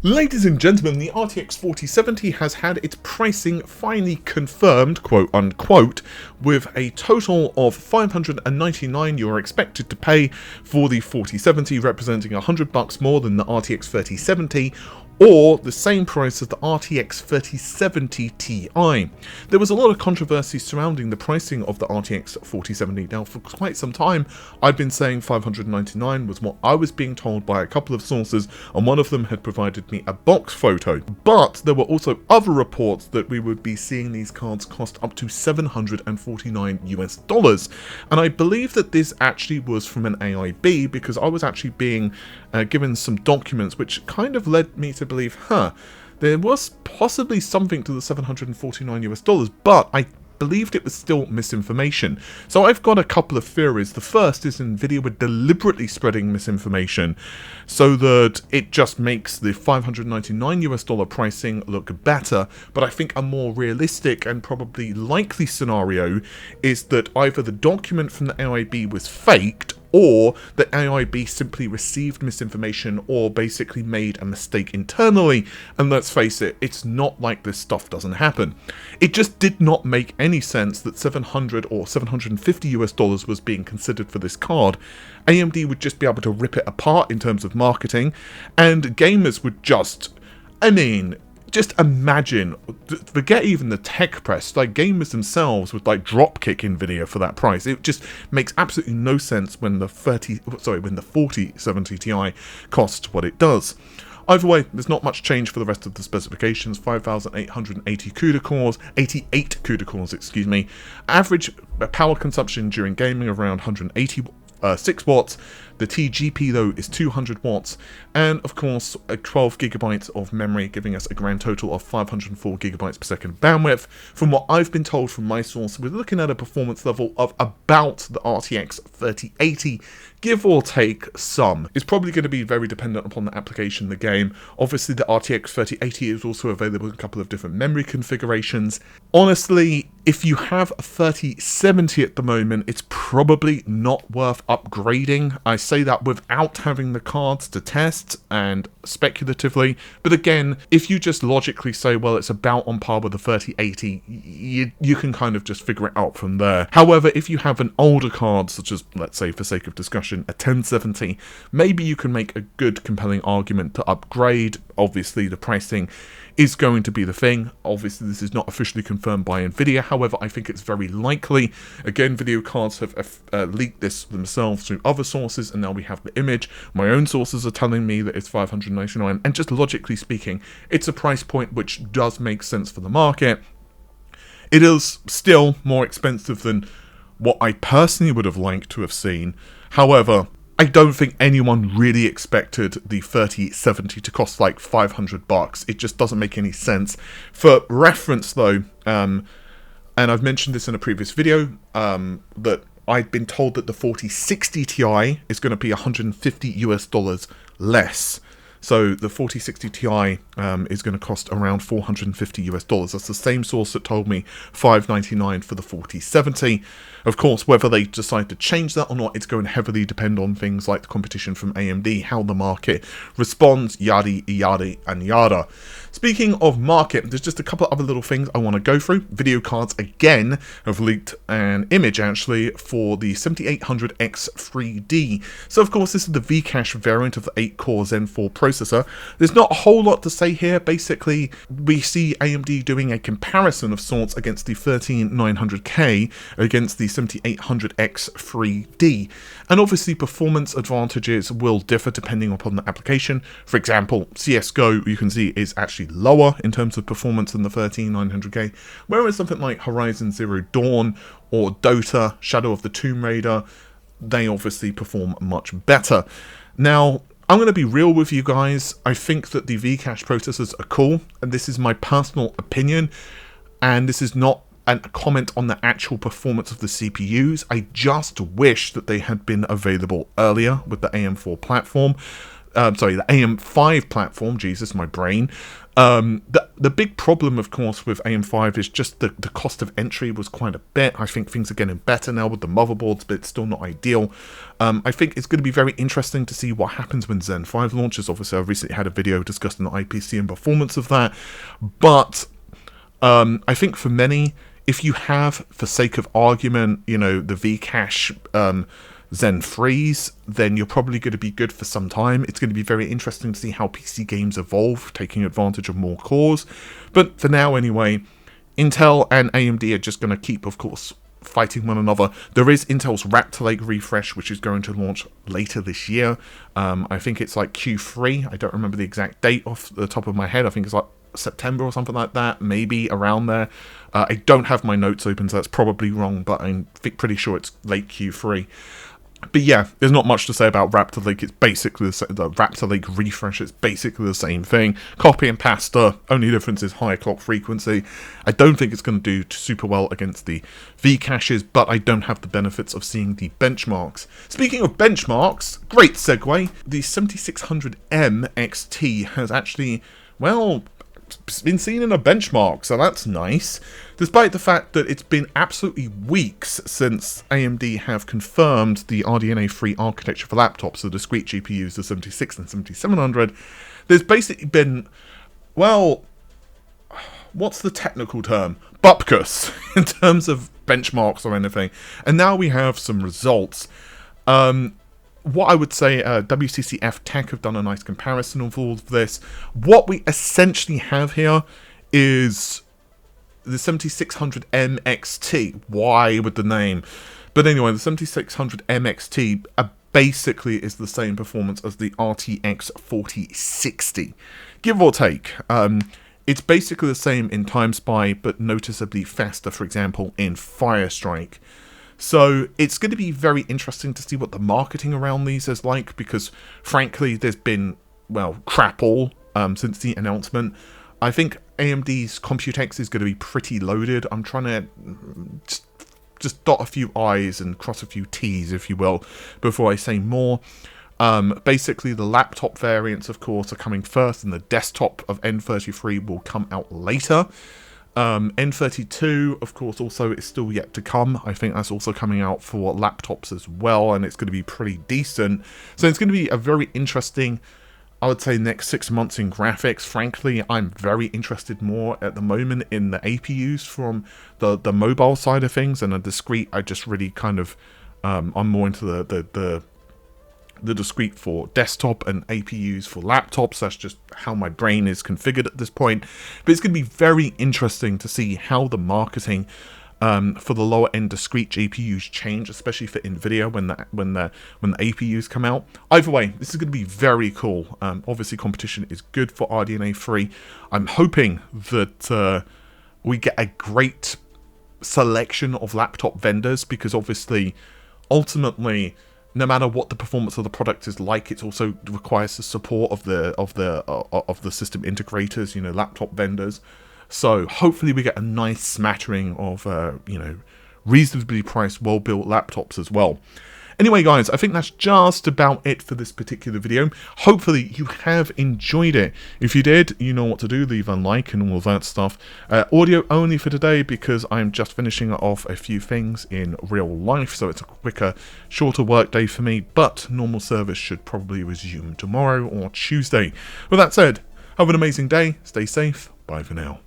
Ladies and gentlemen, the RTX 4070 has had its pricing finally confirmed, quote unquote, with a total of €599 you're expected to pay for the 4070, representing $100 more than the RTX 3070, or the same price as the RTX 3070 Ti. There was a lot of controversy surrounding the pricing of the RTX 4070. Now, for quite some time, I've been saying $599 was what I was being told by a couple of sources, and one of them had provided me a box photo. But there were also other reports that we would be seeing these cards cost up to $749 US. And I believe that this actually was from an AIB, because I was actually being given some documents which kind of led me to believe, there was possibly something to the $749 US, but I believed it was still misinformation. So I've got a couple of theories. The first is Nvidia were deliberately spreading misinformation so that it just makes the $599 US pricing look better. But I think a more realistic and probably likely scenario is that either the document from the AIB was faked, or that AIB simply received misinformation or basically made a mistake internally. And let's face it, it's not like this stuff doesn't happen. It just did not make any sense that $700 or $750 US was being considered for this card. AMD would just be able to rip it apart in terms of marketing, and gamers would just imagine, forget even the tech press, like gamers themselves would like dropkick Nvidia for that price. It just makes absolutely no sense when the 4070 Ti costs what it does. Either way, there's not much change for the rest of the specifications. 5,880 CUDA cores, 88 CUDA cores, excuse me. Average power consumption during gaming around 186 watts. The TGP though is 200 watts, and of course 12 gigabytes of memory, giving us a grand total of 504 gigabytes per second bandwidth. From what I've been told from my source, we're looking at a performance level of about the RTX 3080, give or take some. It's probably going to be very dependent upon the application in the game. Obviously the RTX 3080 is also available in a couple of different memory configurations. Honestly, if you have a 3070 at the moment, it's probably not worth upgrading. I say that without having the cards to test and speculatively, but again, if you just logically say, well, it's about on par with the 3080, you can kind of just figure it out from there. However, if you have an older card, such as, let's say for sake of discussion, a 1070, maybe you can make a good compelling argument to upgrade. Obviously the pricing is going to be the thing. Obviously this is not officially confirmed by Nvidia, however I think it's very likely. Again, video cards have leaked this themselves through other sources, and now we have the image. My own sources are telling me that it's $599, and just logically speaking, it's a price point which does make sense for the market. It is still more expensive than what I personally would have liked to have seen. However, I don't think anyone really expected the 3070 to cost like $500. It just doesn't make any sense. For reference though, and I've mentioned this in a previous video, that I've been told that the 4060 Ti is going to be $150 US less. So the 4060 Ti is going to cost around $450 US. That's the same source that told me $599 for the 4070. Of course, whether they decide to change that or not, it's going to heavily depend on things like the competition from AMD, how the market responds, yada, yada, and yada. Speaking of market, there's just a couple of other little things I want to go through. Video cards, again, have leaked an image, actually, for the 7800X 3D. So, of course, this is the Vcache variant of the 8-core Zen 4 processor. There's not a whole lot to say here. Basically, we see AMD doing a comparison of sorts against the 13900K against the 7800X 3D. And obviously, performance advantages will differ depending upon the application. For example, CSGO, you can see, is actually lower in terms of performance than the 13900K, whereas something like Horizon Zero Dawn or Dota, Shadow of the Tomb Raider, they obviously perform much better. Now, I'm going to be real with you guys. I think that the Vcache processors are cool, and this is my personal opinion, and this is not a comment on the actual performance of the CPUs. I just wish that they had been available earlier with the AM4 platform. sorry, the AM5 platform. Jesus, my brain. The big problem, of course, with AM5 is just the cost of entry was quite a bit. I think things are getting better now with the motherboards, but it's still not ideal. I think it's going to be very interesting to see what happens when Zen 5 launches. Obviously, I've recently had a video discussing the IPC and performance of that, but I think for many, if you have, for sake of argument, you know, the Vcache Zen 3s, then you're probably going to be good for some time. It's going to be very interesting to see how PC games evolve, taking advantage of more cores. But for now, anyway, Intel and AMD are just going to keep, of course, fighting one another. There is Intel's Raptor Lake refresh, which is going to launch later this year. I think it's like Q3. I don't remember the exact date off the top of my head. I think it's like September or something like that, maybe around there. I don't have my notes open, so that's probably wrong, but I'm pretty sure it's late Q3. But yeah, there's not much to say about Raptor Lake. It's basically the Raptor Lake refresh. It's basically the same thing. Copy and pasta. Only difference is higher clock frequency. I don't think it's going to do super well against the V caches, but I don't have the benefits of seeing the benchmarks. Speaking of benchmarks, great segue. The 7600M XT has actually, well, been seen in a benchmark, so that's nice. Despite the fact that it's been absolutely weeks since AMD have confirmed the RDNA 3 architecture for laptops, the discrete GPUs, the 76 and 7700, there's basically been, well, what's the technical term? Bupkis in terms of benchmarks or anything. And now we have some results. What I would say, WCCF Tech have done a nice comparison of all of this. What we essentially have here is the 7600M XT. Why with the name? But anyway, the 7600M XT basically is the same performance as the RTX 4060. Give or take. It's basically the same in time spy, but noticeably faster, for example, in Firestrike. So it's going to be very interesting to see what the marketing around these is like, because frankly, there's been, well, crap all since the announcement. I think AMD's Computex is going to be pretty loaded. I'm trying to just dot a few I's and cross a few T's, if you will, before I say more. Basically, the laptop variants, of course, are coming first, and the desktop of N33 will come out later. N32, of course, also is still yet to come. I think that's also coming out for laptops as well, and it's going to be pretty decent. So it's going to be a very interesting, I would say, next 6 months in graphics. Frankly, I'm very interested more at the moment in the APUs from the mobile side of things, and a discrete, I just really kind of, I'm more into the discrete for desktop and APUs for laptops. That's just how my brain is configured at this point. But it's going to be very interesting to see how the marketing for the lower end discrete GPUs change, especially for Nvidia when the APUs come out. Either way, this is going to be very cool. Obviously, competition is good for RDNA 3. I'm hoping that we get a great selection of laptop vendors, because obviously, ultimately, no matter what the performance of the product is like, it also requires the support of the system integrators, you know, laptop vendors. So hopefully we get a nice smattering of you know, reasonably priced, well-built laptops as well. Anyway, guys, I think that's just about it for this particular video. Hopefully you have enjoyed it. If you did, you know what to do. Leave a like and all of that stuff. Audio only for today, because I'm just finishing off a few things in real life, so it's a quicker, shorter work day for me, but normal service should probably resume tomorrow or Tuesday. With that said, have an amazing day, stay safe, bye for now.